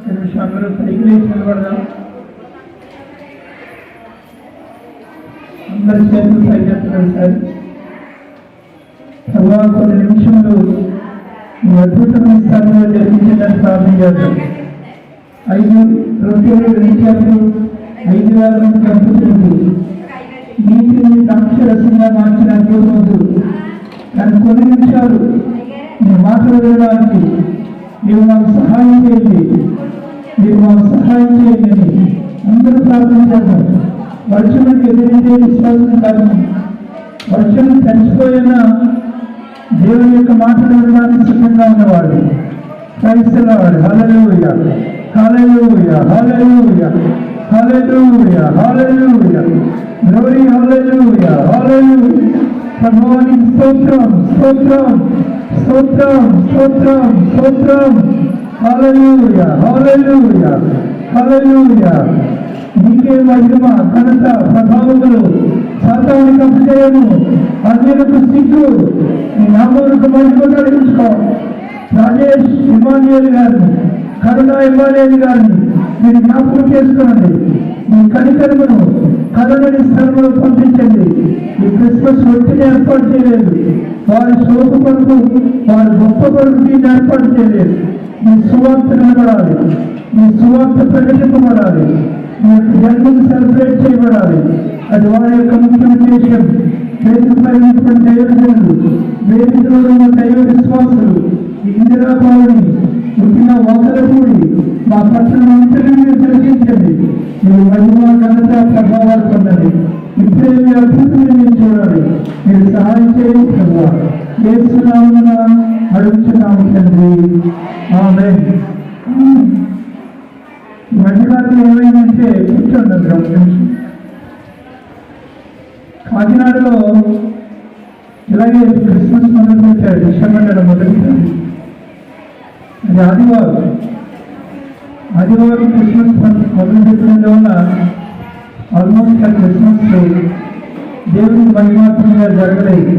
నిమిషాలు పైకి లేచి నిలబడదాం. అందరి చేతులు పైకెత్తారు సార్. తర్వాత కొన్ని నిమిషంలో మీ అద్భుతమైన స్థానంలో జరిగించడానికి ప్రార్థన చేద్దాం. 5 రొట్టెలు 2 చేపలు 5,000 మందికి అద్భుతములు నీటిని ద్రాక్షరసంగా మార్చిన అద్భుతములు. కానీ కొన్ని నిమిషాలు మీ మాటలు వినడానికి మీరు మాకు సహాయం చేయండి, మీరు మాకు సహాయం చేయండి. అందరూ ప్రార్థన చేద్దాం. వర్షానికి ఎదురైతే విశ్వాసం కాదు, వర్షం చనిపోయినా దేవుని యొక్క మాటలు వినడానికి సిద్ధంగా ఉన్నవాడు. క్రైస్తవాడు. హల్లెలూయా, హల్లెలూయా, హల్లెలూయా, హల్లెలూయా, హల్లెలూయా, గ్లోరీ, హల్లెలూయా, హల్లెలూయా. ప్రభువానికి స్తోత్రం, స్తోత్రం, స్తోత్రం, స్తోత్రం, స్తోత్రం. హల్లెలూయా, హల్లెలూయా, హల్లెలూయా. నీకే మహిమ, ఘనత, ప్రభావములు, సాతానికి అభిషేకము, అన్యులకు సిగ్గు, నీ నామమునకు మహిమ కలిగించుకో. రాజేష్ ఇమానియేల్ గారిని, కరుణా ఇమానియేల్ గారిని మీరు జ్ఞాపకం చేసుకోండి. మీ కనికరమును కరుణని స్థలంలో పంపించండి. ఈ క్రిస్మస్ ఒత్తిడి ఏర్పాటు చేయలేదు, వారి శోకు కొరకు, వారి గొప్ప కొరకు దీన్ని ఏర్పాటు చేయలేదు. మీ సువార్త నిలబడాలి, మీ సువార్త ప్రకటింపబడాలి, మీ యొక్క జన్మను సెలబ్రేట్ చేయబడాలి. అది వారి యొక్క ముఖ్య ఉద్దేశం. వేదికపై ఉన్నటువంటి దైవజనులు, వేదికలో ఉన్న దైవ విశ్వాసులు, ఇందిరా కాలనీ పుట్టిన ఒకరపూడి మా పట్టణ అంతరిని దర్శించండి. మీరు మహిమ, ఘనత, ప్రభావాలు పొందండి. ఇప్పుడే మీ అద్భుతమైన మీరు చూడాలి. మీరు సహాయం చేయండి ప్రభువా. యేసు నామమున అడుగుచున్నాము తండ్రి, ఆమేన్. మధ్యకాలంలో ఏమైందంటే కూర్చోండి. కాకినాడలో ఇలాగే క్రిస్మస్ మొదలు పెట్టారు. డిసెంబర్ నెల మొదలుపెట్టారు. అది ఆదివారం క్రిస్మస్ మొదలు పెట్టడం వల్ల ఆల్మోస్ట్ ఆ క్రిస్మస్ దేవుడికి మహిమాత్మకంగా జరగలేదు.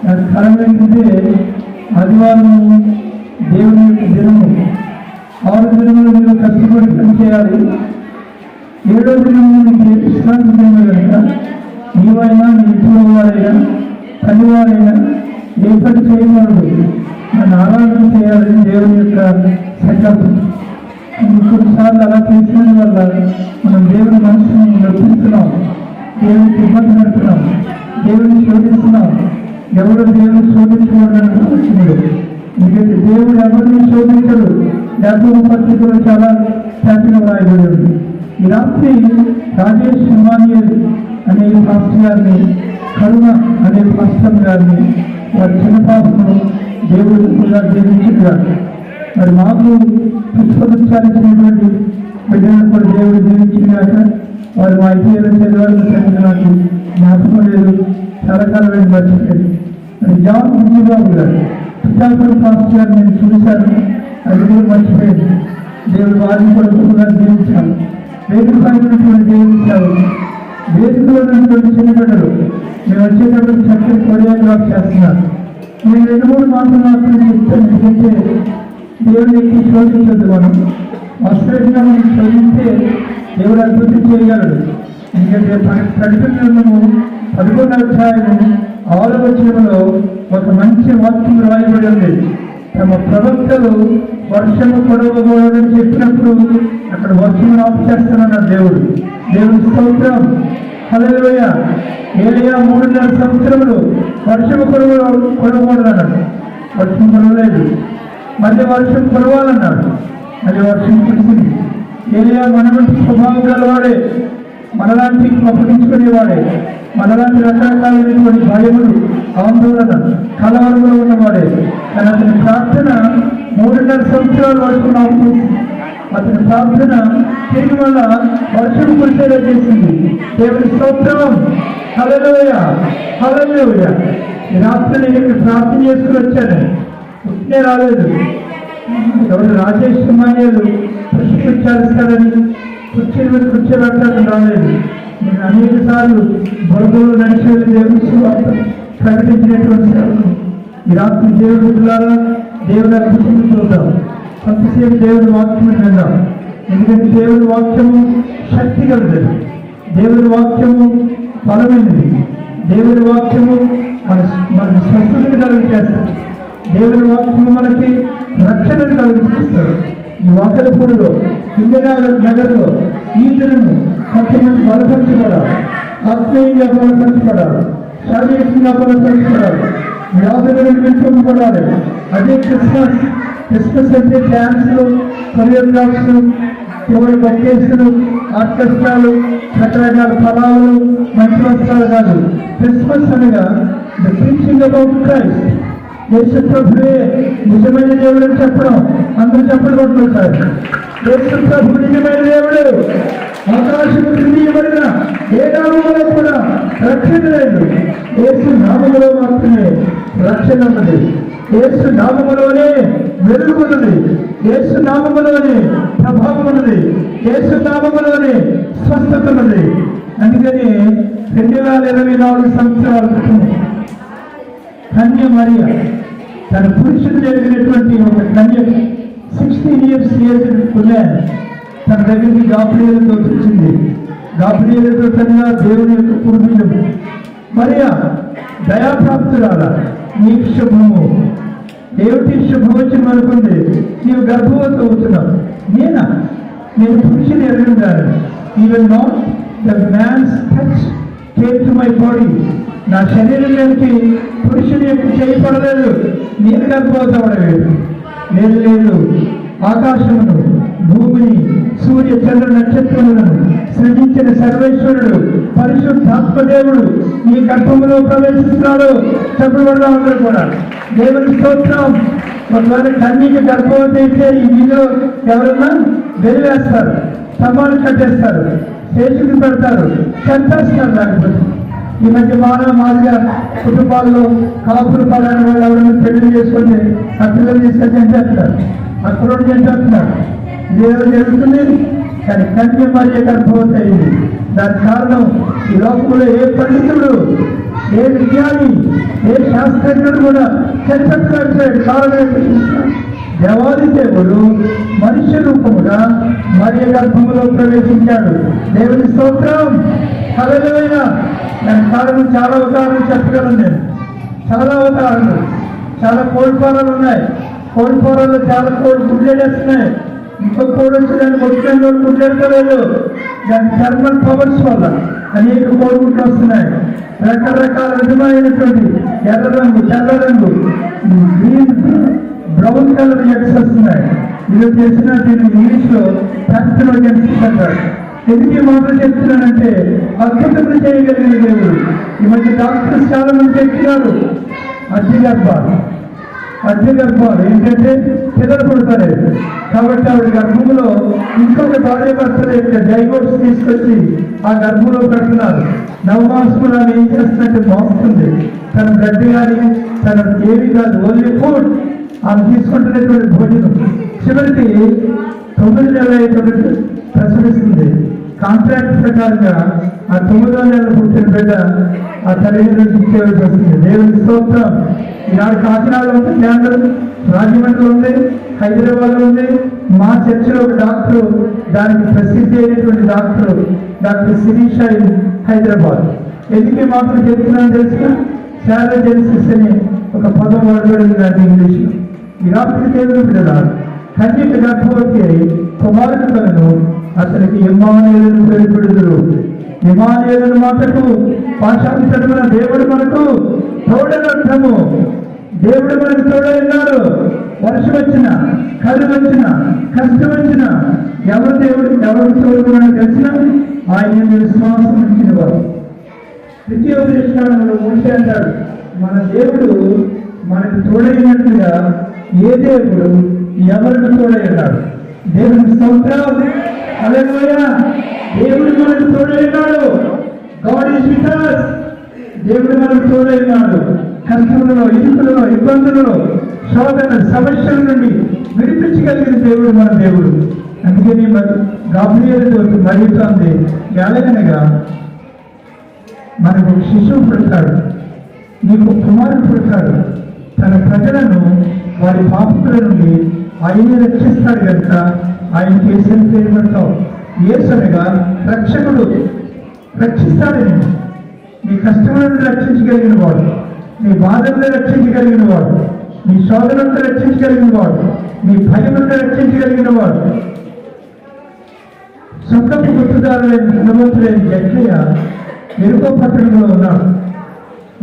దానికి కారణం ఏంటంటే ఆదివారం దేవుని యొక్క దినము. 6 దినములు మీరు కష్టపడి పనిచేయాలి. 7వ దినము మీకు విశ్రాంతి దినము కనుక నీవైనా, నీ ఇంట్లో వారైనా, పనివారైనా ఏ పని చేయకూడదు, నన్ను ఆరాధన చేయాలని దేవుని యొక్క సంకల్పం. కొన్నిసార్లు అలా చేసిన వల్ల మనం దేవుని మనసుని నొప్పిస్తున్నాం, దేవునికి ఇబ్బంది పెడుతున్నాం, దేవుని శోధిస్తున్నాం. ఎవరు దేవుని శోధించకూడదని వచ్చినాడు. ఎందుకంటే దేవుడు ఎవరిని శోధించడు. యాకోబు పత్రికలో చాలా శాంతిగా రాయబడి ఉంది. ఈ రాత్రి రాజేష్ ఇమానియేల్ అనే పాస్టర్ గారిని, కరుణ అనే పాస్టర్ గారిని, వారి చిన్న పాపను దేవుడు కూడా దీవించాడు. మరి మాకు పుష్పగుచ్చాలిచ్చినటువంటి బిడ్డలను కూడా దేవుడు దీవించాక వారు మా ఐటీఐలో చదివాలని సంగతి నాకు జ్ఞాపకం లేదు, చాలా కాలమైన మర్చిపోయింది. మరి జాన్ బుజ్జిబాబు గారు పిఠాపురం పాస్టర్ గారు నేను చూశాను, అది కూడా మర్చిపోయింది. దేవుడు వారిని కూడా గొప్పగా దీవించాను. వేదిక పైనటువంటి దేవుడు, వేదికలో ఉన్నటువంటి చిన్న బిడ్డలు మేము వచ్చేటప్పుడు చక్కని కొరియోగ్రాఫ్ చేస్తున్నారు. నేను 2-3 మాటలు మాత్రం చెప్తాను. ఎందుకంటే దేవుని ఎక్కి శోధించద్దు. మనం వాస్తవంగా మనం శోధిస్తే దేవుడు అద్భుతం చేయగలడు. ఎందుకంటే ప్రకటన గ్రంథము 11వ అధ్యాయము 6వ వచనంలో ఒక మంచి వాక్యం రాయబడి ఉంది. తమ ప్రవక్తలు వర్షము పొడవకూడదని చెప్పినప్పుడు అక్కడ వర్షం ఆపు చేస్తానన్నాడు దేవుడు. దేవుని స్తోత్రం, హల్లెలూయా. ఏలియా 3.5 సంవత్సరములు వర్షము కొడవకూడదు అన్నాడు, వర్షం కొడవలేదు. మళ్ళీ వర్షం కురవాలన్నాడు, మళ్ళీ వర్షం కురిసింది. ఏలియా మనవంటి స్వభావం గలవాడే, మనలాంటి అప్పగించుకునేవాడే, మనలాంటి రకరకాలైనటువంటి భయములు, ఆందోళన, కలవరంలో ఉన్నవాడే. కానీ అతని ప్రార్థన 3.5 సంవత్సరాలు వర్షం ఆపుతుంది. అతని ప్రార్థన తిరిగి వల్ల వర్షం కురిసేలా చేసింది. దేవుని స్తోత్రం, హల్లెలూయా, హల్లెలూయా. ఈ రాత్రి నేను ఇక్కడ ప్రార్థన చేసుకుని వచ్చాను, పుట్టినే రాలేదు. ఎవరు రాజేష్ ఇమానియేల్ పుష్పించాలిస్తాడని కుర్చీల మీద కూర్చోబెట్టాలని రాలేదు. నేను అనేక సార్లు బొరదలో నడిచి వెళ్ళి దేవుని సువార్త ప్రకటించినటువంటి సేవకు ఈ రాత్రి దేవుడు బిడ్డలారా దేవుని అద్భుతం చూద్దాం. కొంతసేపు దేవుని వాక్యం విందాం. ఎందుకంటే దేవుని వాక్యము శక్తి కలదు, దేవుని వాక్యము బలమైనది, దేవుని వాక్యము మనకి స్వస్థతను కలిగిస్తారు, దేవుని వాక్యము మనకి రక్షణను కలిగిస్తారు. ఈ వాకలపూడిలో నగర్లో ఈ దినము కొంతమంది బలపరచబడాలి, ఆత్మీయంగా బలపరచబడాలి, శారీరకంగా బలపరచబడాలి, వ్యాధులను పెంచుకోబడాలి. అదే క్రిస్మస్ అంటే డ్యాన్స్లు, కొరియోగ్రాఫ్స్లు, ఎవరి బొకేసులు, ఆర్కెస్ట్రాలు, రకరకాల ఫలాలు, మంచి వస్త్రాలు కాదు. క్రిస్మస్ అనగా ద ప్రీచింగ్ అబౌట్ క్రైస్ట్. యేసు ప్రభువే నిజమైన దేవుడు అని చెప్పడం, అందరూ చెప్పడం కొట్టుకుంటారు. యేసు ప్రభు నిజమైన దేవుడు. ఆకాశము క్రిందియబడిన ఏ నామములో కూడా రక్షణ లేదు, యేసు నామములో మాత్రమే రక్షణ ఉన్నది. యేసు నామములోనే వెలుగు ఉన్నది, యేసు నామములోనే ప్రభావం ఉన్నది, యేసు నామములోనే స్వస్థత ఉన్నది. అందుకని 2024 సంవత్సరాల క్రితం కన్య మరియ తన పురుషుడు జరిగినటువంటి ఒక కన్య 16 years ఏజ్డ్ ఉమెన్ తన దగ్గరికి గాబ్రియేలుతో వచ్చింది. గాబ్రియేలుతో తనగా దేవుని యొక్క పూర్వీకులు మరియా దయాప్రాప్తురాల, నీకు శుభము, దేవుడి శుభం వచ్చిన అనుకుంది. నీవు గర్భవతి అవుతున్నావు. నేను పురుషుని ఎరుగుంటాను. Even not the man's touch came to my body. నా శరీరం మీదకి పురుషుని యొక్క చేయబడలేదు, నేను గర్భవతి అవడలేదు. లేదు, ఆకాశమును, భూమిని, సూర్య చంద్ర నక్షత్రములను సృజించిన సర్వేశ్వరుడు పరిశుద్ధాత్మదేవుడు ఈ గర్భములో ప్రవేశిస్తున్నాడు. చెప్పబడ్డా అందరూ కూడా దేవుని స్తోత్రం. ఒకవేళ కన్యకి గర్భవతి అయితే ఈ వీధిలో ఎవరన్నా వెలివేస్తారు, స్తంభాలు కట్టేస్తారు, స్టేషన్కి పెడతారు, చంపేస్తారు. లేకపోతే ఈ మధ్య మాదిగా కుటుంబాల్లో కాపులు పడాలని వాళ్ళు ఎవరైనా పెళ్లి చేసుకుంటే ఆ పిల్లలు తీసుకొని చంపేస్తారు, అక్కడ చంపేస్తున్నారు. ఇదేదో జరుగుతుంది. కానీ కన్య మరియ గర్భవతి అయింది. దాని కారణం ఈ లోకంలో ఏ పండితుడు, ఏ విజ్ఞాని, ఏ శాస్త్రజ్ఞుడు కూడా చర్చట్లాడు. కారణం దేవాది దేవుడు మనుష్య రూపముగా మరియ గర్భములో ప్రవేశించాడు. దేవుని స్తోత్రం. హల్లెలూయా. దాని కారణం చాలా ఉదాహరణలు చెప్పగలను నేను. చాలా ఉదాహరణలు, చాలా కోడిపారాలు ఉన్నాయి. కోడిపారాల్లో చాలా కోడి గుడ్లేస్తున్నాయి. ఇంకో కోడి వచ్చి దాన్ని కొట్టుకునే గుడ్లేడతలేదు. దాని థర్మల్ పవర్స్ వల్ల అనేక కోడిగుడ్లు వస్తున్నాయి. రకరకాల విధమైనటువంటి ఎర్ర రంగు, తెల్ల రంగు, గ్రీన్, బ్రౌన్ కలర్ ఎగ్స్ వస్తున్నాయి. ఇది చేసిన దీన్ని ఇంగ్లీష్లో ప్యాథోజెనిసిస్ అంటారు. ఎందుకు మాటలు చెప్తున్నానంటే అద్భుతములు చేయగలిగిన దేవుడు. ఈ మధ్య డాక్టర్స్ చాలా మంది చెప్తున్నారు అద్దె గర్భాలు ఏంటంటే పిల్లలు పుడతారు. కాబట్టి ఆవిడ గర్భంలో ఇంకొక భార్య భర్తల యొక్క డైవోర్స్ తీసుకొచ్చి ఆ గర్భంలో పెడుతున్నారు. నవమాసములు ఆమె ఏం చేస్తున్నట్టు మోస్తుంది. తన బ్లడ్ కానీ తన ఏవి కాదు, ఓన్లీ ఫుడ్ ఆమె తీసుకుంటున్నటువంటి భోజనం. చివరికి 9 నెలలు ప్రసవిస్తుంది. కాంట్రాక్ట్ ప్రకారంగా ఆ 9వ నెల పుట్టిన బిడ్డ ఆ తల్లిదండ్రులకు ఇచ్చేవాల్సి వస్తుంది. దేవుని స్తోత్రం. ఈనాడు కాకినాడలో ఉంది, కేంద్రం రాజమండ్రిలో ఉంది, హైదరాబాద్లో ఉంది. మా చర్చిలో ఒక డాక్టరు, దానికి ప్రసిద్ధి అయినటువంటి డాక్టర్ శిరీష హైదరాబాద్. ఎందుకు మాత్రం చెప్తున్నాను తెలిసిన శాలజెన్సిస్ అని ఒక పదం వాడబడింది నాకు ఇంగ్లీష్లో. ఈ రాత్రి దేవుడు బిడ్డలారు కన్యక గర్భవతి అయి కుమారుడు కలను అతనికి ఇమ్మానుయేలును పేరు పెడుదురు. ఇమ్మానుయేలు మాటకు పాశాంతరమున దేవుడు మనకు తోడనర్థము. దేవుడు మనకు తోడైనాడు. వర్షం వచ్చిన, కరువు వచ్చిన, కష్టం వచ్చిన, ఎవరు తోడు మనకు తెలిసిన ఆయన విశ్వాసం ఇచ్చిన వారు. ద్వితీయోపదేశకాండంలో మోషే అంటాడు, మన దేవుడు మనకు తోడైనట్టుగా ఏ దేవుడు ఎవరికి తోడైనాడు. దేవుని స్తోత్రం. హల్లెలూయా. దేవుడు మనకు తోడైనాడు. God is with us. దేవుడు మనకు తోడైనాడు. కష్టములలో, ఇరుకులలో, ఇబ్బందులలో, శోధన సమస్యల నుండి విడిపించగలిగిన దేవుడు మన దేవుడు. అందుకని గాబ్రియేలుతో మరుగుతుంది. ఎలాగనగా మనకు శిశువు పుడతాడు, నీకు కుమారుడు పుడతాడు, తన ప్రజలను వారి పాపముల నుండి ఆయన్ని రక్షిస్తాడు కనుక ఆయన కేసులు పేరు పెడతావు. యేసు అనగా రక్షకుడు, రక్షిస్తాడు. నీ కష్టములను రక్షించగలిగిన వాడు, నీ బాధలను రక్షించగలిగిన వాడు, నీ శోధనలను రక్షించగలిగిన వాడు, నీ భయములను రక్షించగలిగిన వాడు. సొంతపు గుర్తుదారులైన ధనవంతులైన జక్కయ్య ఎరుకో పట్టణంలో ఉన్నాడు.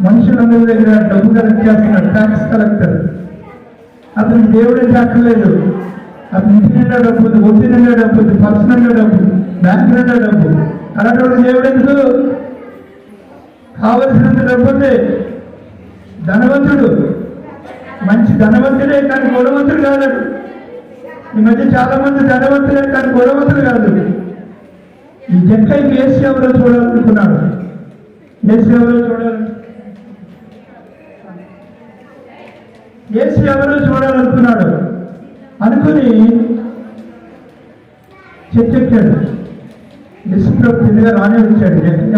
మనుషులందరి దగ్గర డబ్బు కలెక్ట్ చేస్తున్నాడు, ట్యాక్స్ కలెక్టర్. అతనికి దేవుడే దాక్కలేదు. అతని ఇంటి నిండా డబ్బు ఉంది, ఒత్తి నిండా డబ్బు ఉంది, పర్సు నిండా డబ్బు, బ్యాంకు నిండా డబ్బు. అలాంటి దేవుడు ఎందుకు? కావలసినంత డబ్బు ఉంది, ధనవంతుడు, మంచి ధనవంతుడే కానీ గుణవంతుడు కాదు. ఈ మధ్య చాలా మంది ధనవంతులే కానీ గుణవంతుడు కాదు. ఈ జక్కయ్యకి యేసు ఎవరో చూడాలనుకున్నాడు. యేసు ఎవరో చూడాలనుకున్నాడు అనుకుని చెట్టెక్కాడు. యేసుప్రభు తిరిగా రానే వచ్చాడు. జక్కయ్య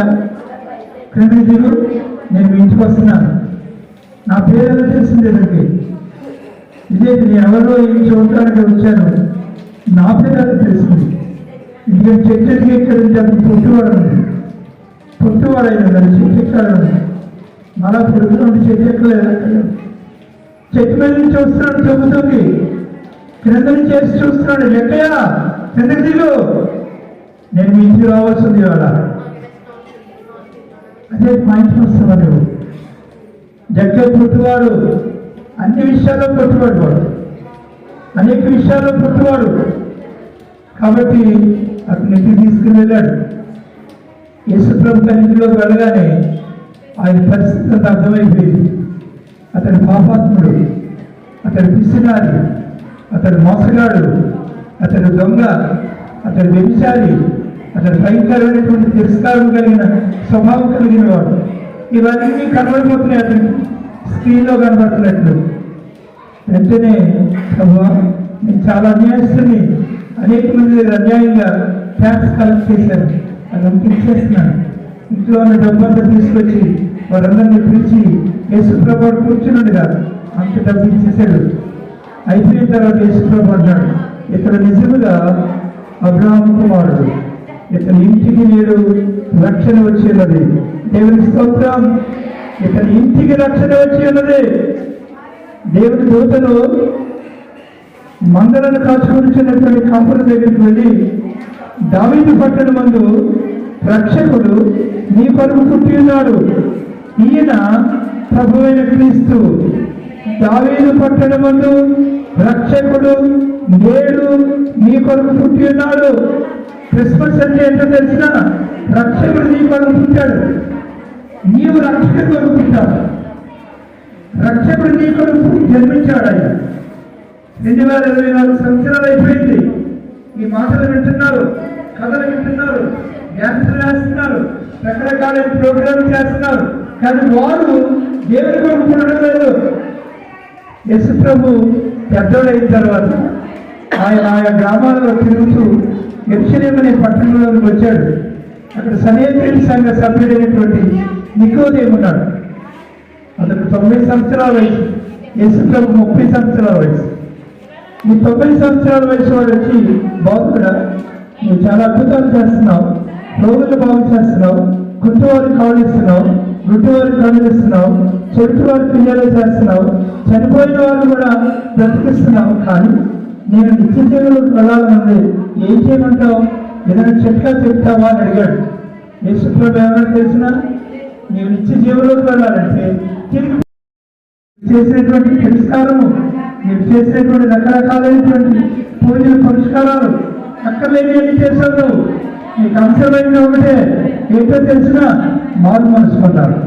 క్రిందికి దిగు, నేను మీ ఇంటికి వస్తున్నాను. నా పేరు తెలిసింది ఎదురుకి, ఇదే నేను ఎవరో ఈ చూడటానికి వచ్చాను, నా పేరు తెలిసింది. ఇది చెట్టుకి ఎక్కడింది, అది పొట్టువాడైనా చెట్టు ఎక్కాడు. మళ్ళా పొడుగుతుంది, చెట్టు ఎక్కలేదు. చెట్టు మీద నుంచి చూస్తున్నాడు, చెబుతూకి క్రింద నుంచి చేసి చూస్తున్నాడు. జక్కయ్య కిందకి దిగు, నేను మీ ఇంటికి రావాల్సింది ఇవాళ. అదే మా ఇంటికి వస్తావా నువ్వు? జక్కయ్య పుట్టువాడు, అన్ని విషయాల్లో పుట్టువాడు, వాడు అనేక విషయాల్లో పుట్టువాడు. కాబట్టి అతను ఇంటికి తీసుకుని వెళ్ళాడు. యేసుప్రభు ఇంటిలోకి వెళ్ళగానే ఆయన పరిస్థితి అంతా అర్థమైపోయింది. అతడు పాపాత్ముడు, అతడు పిసినారి, అతడు మోసగాడు, అతడు దొంగ, అతడు వ్యభిచారి, అతడు భయంకరమైనటువంటి తిరస్కారం కలిగిన స్వభావం కలిగిన వాడు. ఇవన్నీ కనబడిపోతున్నాయి అతనికి, స్క్రీన్లో కనబడుతున్నట్లు. వెంటనే ప్రభువా, నేను చాలా అన్యాయస్తుని, అనేక మంది అన్యాయంగా ట్యాక్స్ కలెక్ట్ చేశాను, అదంతా ఇచ్చేస్తున్నాను. ఇంట్లో ఉన్న డబ్బంతా తీసుకొచ్చి వారందరినీ పిలిచి యేసుప్రభు కూర్చున్నాడుగా అంత డబ్బు ఇచ్చేసాడు. అయిపోయిన తర్వాత యేసుప్రభు అన్నాడు, ఇతడు నిజముగా అబ్రహాము కుమారుడు, ఇతని ఇంటికి నేడు రక్షణ వచ్చి ఉన్నది. దేవుని స్తోత్రం. ఇతని ఇంటికి రక్షణ వచ్చి ఉన్నది. దేవుని దూతలు మందలను కాచుకొనిచ్చినటువంటి కాపుల దగ్గరికి వెళ్ళి, దావీదు పట్టణమందు రక్షకుడు నీ కొరకు పుట్టి ఉన్నాడు, ఈయన ప్రభువైన క్రీస్తు. దావీదు పట్టణమందు రక్షకుడు నేడు నీ కొరకు పుట్టి ఉన్నాడు. క్రిస్మస్ అంటే ఏంటో తెలిసిన? రక్షకుడు నీ కొరకు పుట్టాడు, నీవు రక్షకుడు కొరకు పుట్టాడు. రక్షకుడు నీ కొరకు జన్మించాడు. ఆయన 2024 సంవత్సరాలు అయిపోయింది. ఈ మాటలు వింటున్నారు, కథలు వింటున్నారు, డ్యాన్సులు వేస్తున్నారు, రకరకాల ప్రోగ్రాంలు చేస్తున్నారు, కానీ వారు దేవుని కొరకు పుట్టడం లేదు. యేసుప్రభు పెద్దోడైన తర్వాత ఆయన ఆయా గ్రామాలలో తిరుగుతూ యెరూషలేము అనే పట్టణంలోకి వచ్చాడు. అక్కడ సనేద్రీయుల సంఘ సభ్యుడైనటువంటి నికోదేము ఉన్నాడు. అతను 90 సంవత్సరాల వయసు, యేసుప్రభు 30 సంవత్సరాల వయసు. ఈ 90 సంవత్సరాల వయసు వాడు వచ్చి, బోధకుడా, నువ్వు చాలా అద్భుతాలు చేస్తున్నావు, రోగులు బాగు చేస్తున్నావు, కుంటివారికి కాళ్ళు ఇస్తున్నావు, గుడ్డివారికి కళ్ళు ఇస్తున్నావు, చెడుటి వారికి పిల్లలు చేస్తున్నావు, చనిపోయిన వారిని కూడా బ్రతికిస్తున్నావు, కానీ నేను నిత్య జీవులకు వెళ్ళాలనుంది, ఏం చేయమంటావు? ఏదైనా చెట్లా చెప్తావా అని అడిగాడు. యేసుప్రభు ఏమైనా తెలిసినా, నీవు నిత్య జీవులకు వెళ్ళాలంటే తిరిగి చేసినటువంటి తిరస్కారము, మీరు చేసినటువంటి రకరకాలైనటువంటి పూజలు పరిష్కారాలు అక్కర్లేని అన్ని చేశావు నువ్వు. నీకు అంశమైన ఒకటే ఏంటో తెలిసిన, మారు మనసు పొందాలి.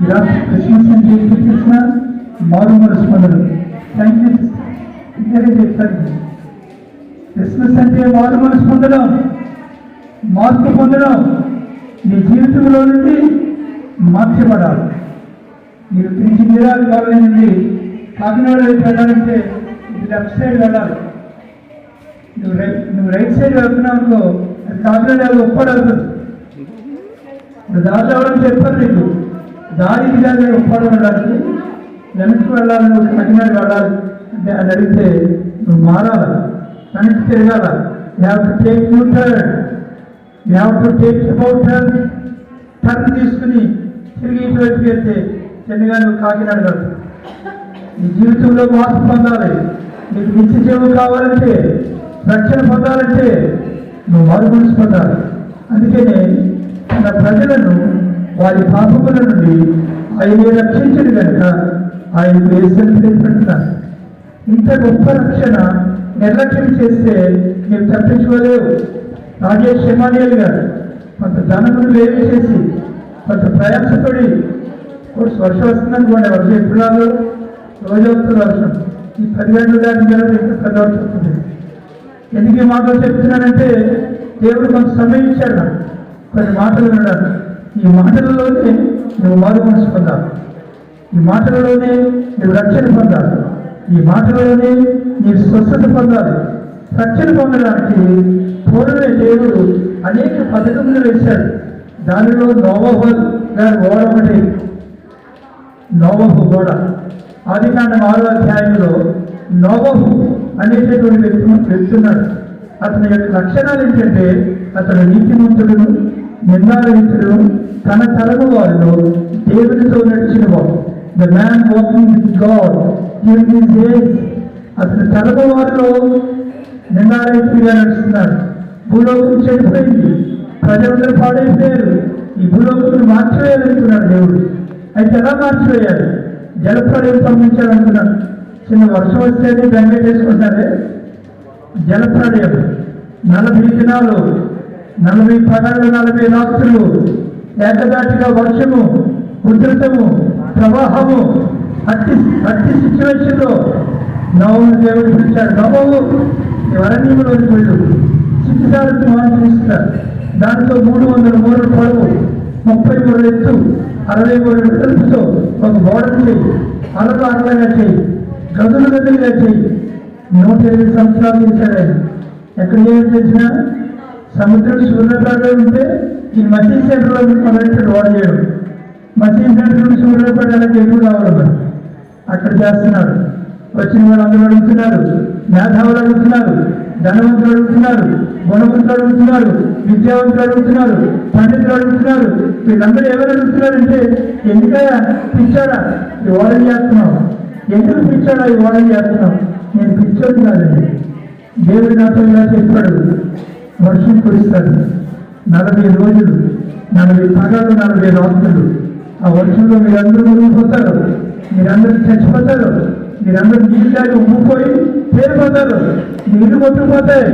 ఇలా క్రిస్మస్ అంటే ఏంటో తెలిసిన, మారు మనసు పొందడం. Thank you. ఇంకే చెప్తాను, క్రిస్మస్ అంటే మారు మనసు పొందడం, మార్పు పొందడం. నీ జీవితంలో నుండి మార్చబడాలి. మీరు తిరిగి నీరాలు కాలనీ నుండి కాకినాడ వెళ్ళాలంటే లెఫ్ట్ సైడ్ వెళ్ళాలి. నువ్వు రైట్ సైడ్ వెళ్తున్నావు అనుకో, అది కాకినాడ ఉప్పాడు అవుతుంది. ఇప్పుడు దారి ఎవరని చెప్పారు నీకు, దారికి దారి ఉప్పాడు వెళ్ళాలి, వెనక్కి వెళ్ళాలి, నువ్వు కాకినాడ వెళ్ళాలి అంటే అని అడిగితే నువ్వు మారాల, వెనక్కి తిరగాల. You have to take you turn, you have to take about turn. Turn తీసుకుని తిరిగి ఇటువైపు వెళ్తే చెన్నగా నువ్వు కాకినాడ వెళ్తావు. నీ జీవితంలో మార్పు పొందాలి, నీకు నిత్య జీవం కావాలంటే, రక్షణ పొందాలంటే నువ్వు మారుమనసు పొందాలి. అందుకనే తన ప్రజలను వారి పాపముల నుండి ఆయన రక్షించడు కనుక ఆయనకు వేసిన పెడుతున్నారు. ఇంత గొప్ప రక్షణ నిర్లక్ష్యం చేస్తే మేము తప్పించుకోలేవు. రాజేష్ ఎమానియల్ గారు కొంత ధనమును వేరు చేసి కొంత ప్రయాసపడి వర్షం వస్తుందనుకోండి, వర్షం ఎప్పుడు రాదు, రోజు వస్తుంది వర్షం. ఈ 10 గంటల దాటి ఇంకా పెద్ద వర్షం వస్తుంది. ఎందుకు ఈ మాటలు చెప్తున్నానంటే దేవుడు కొంత సమయం ఇచ్చాడు నాకు కొన్ని మాటలు వినడానికి. ఈ మాటలలోనే నువ్వు మారు మనసు పొందాలి, ఈ మాటలలోనే నువ్వు రక్షణ పొందాలి, ఈ మాటలలోనే నీవు స్వస్థత పొందాలి. రక్షణ పొందడానికి పూర్వమే దేవుడు అనేక పథకములు వేశాడు. దానిలో నోవహు గారి ఓడ ఒకటి. నోవహు గోడ ఆదికాండం 6వ అధ్యాయంలో నోవహు అనేటటువంటి వ్యక్తి వెళ్తున్నాడు. అతని యొక్క లక్షణాలు ఏంటంటే అతను నీతిమంతుడును, నిందారహితుడును, తన తరము వారిలో దేవునితో నడిచిన వాడు. The man walking with God during his days. అతని తరము వారిలో నిందారహితుడిగా నడుస్తున్నాడు. భూలోకం చెడిపోయింది, ప్రజలందరూ పాడైపోయారు. ఈ భూలోకం మార్చివేయాలనుకున్నాడు దేవుడు. అయితే ఎలా మార్చివేయాలి? జలప్రలయం పంపించాలనుకున్నాడు. చిన్న వర్షం వస్తేనే బెంగేసుకుంటారే. జలప్రలయం 40 దినాలు, 40 పగళ్ళు, 40 రాత్రులు ఏకదాటిగా వర్షము, ఉధృతము, ప్రవాహము. అట్టి సిచ్యువేషన్లో నోవహును దేవుడు పిలిచాడు. నోవహు అరణ్యంలోకి వెళ్ళు, చిత్తాలకు మాట్లాడిస్తారు. దాంతో 300 మూరలు పొడవు, 30 మూరలు ఎత్తు, 60 మూరలు వెడల్పుతో ఒక గోడను చేయి. అలలు అరలుగా చేయి, గదులు గదులుగా చేయి. 120 సంవత్సరాలు చేశాడు ఆయన. ఎక్కడ ఏం చేసినా సముద్రం సూర్యపేటలో ఉంటే ఈ మసీద్ సెంటర్లో మొదలెట్టాడు వాడు చేయడం. మసీద్ సెంటర్ నుండి సూర్యపేట అలాగే ఎప్పుడు రావాలి మరి అక్కడ చేస్తున్నాడు. వచ్చిన వాళ్ళు అందరూ అడుగుతున్నారు, మేధావులు అడుగుతున్నారు, ధనవంతులు అడుగుతున్నారు, గుణవంతులు అడుగుతున్నారు, విద్యావంతులు అడుగుతున్నారు, పండితులు అడుగుతున్నారు. వీళ్ళందరూ ఎవరు అడుగుతున్నారంటే ఎందుకయ్యా పిచ్చాడా ఈ ఓడలు చేస్తున్నావు, ఎందుకు పిచ్చాడా ఈ ఓడలు చేస్తున్నావు? నేను పిచ్చోడు కాదండి. దేవుడు నాతో ఇలా చెప్పాడు, వర్షం కురుస్తాడు 40 రోజులు, 40 పగలు, 40 రాత్రులు. ఆ వర్షంలో మీరందరూ మునిగిపోతారు, మీరందరూ చచ్చిపోతారు, మీరందరూ నీళ్ళు దాకా ఉమ్మిపోయి పేరుపోతారు, నీళ్లు కొట్టుకుపోతాయి.